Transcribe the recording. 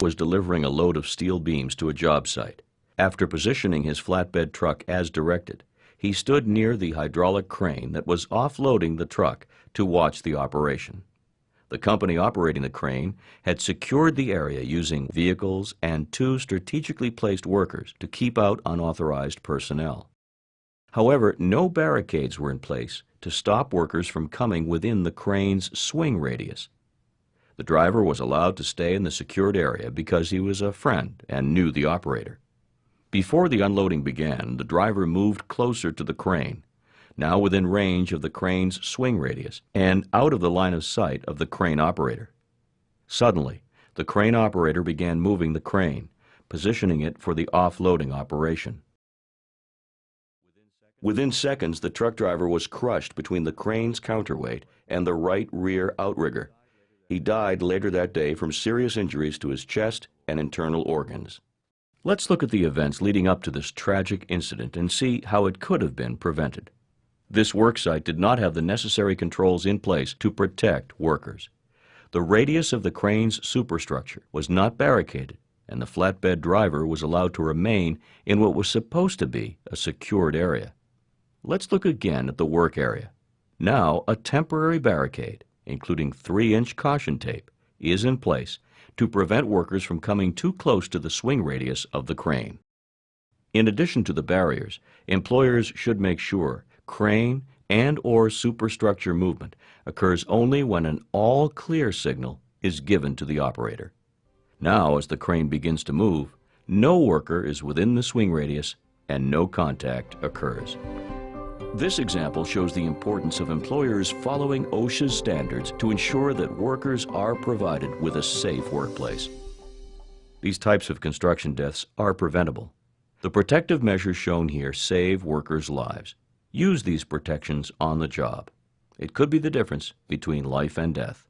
was delivering a load of steel beams to a job site. After positioning his flatbed truck as directed, he stood near the hydraulic crane that was offloading the truck to watch the operation. The company operating the crane had secured the area using vehicles and 2 strategically placed workers to keep out unauthorized personnel. However, no barricades were in place to stop workers from coming within the crane's swing radius. The driver was allowed to stay in the secured area because he was a friend and knew the operator. Before the unloading began, the driver moved closer to the crane, now within range of the crane's swing radius and out of the line of sight of the crane operator. Suddenly, the crane operator began moving the crane, positioning it for the offloading operation. Within seconds, the truck driver was crushed between the crane's counterweight and the right rear outrigger. He died later that day from serious injuries to his chest and internal organs. Let's look at the events leading up to this tragic incident and see how it could have been prevented. This worksite did not have the necessary controls in place to protect workers. The radius of the crane's superstructure was not barricaded, and the flatbed driver was allowed to remain in what was supposed to be a secured area. Let's look again at the work area. Now, a temporary barricade, including 3-inch caution tape, is in place to prevent workers from coming too close to the swing radius of the crane. In addition to the barriers, employers should make sure crane and/or superstructure movement occurs only when an all-clear signal is given to the operator. Now, as the crane begins to move, no worker is within the swing radius and no contact occurs. This example shows the importance of employers following OSHA's standards to ensure that workers are provided with a safe workplace. These types of construction deaths are preventable. The protective measures shown here save workers' lives. Use these protections on the job. It could be the difference between life and death.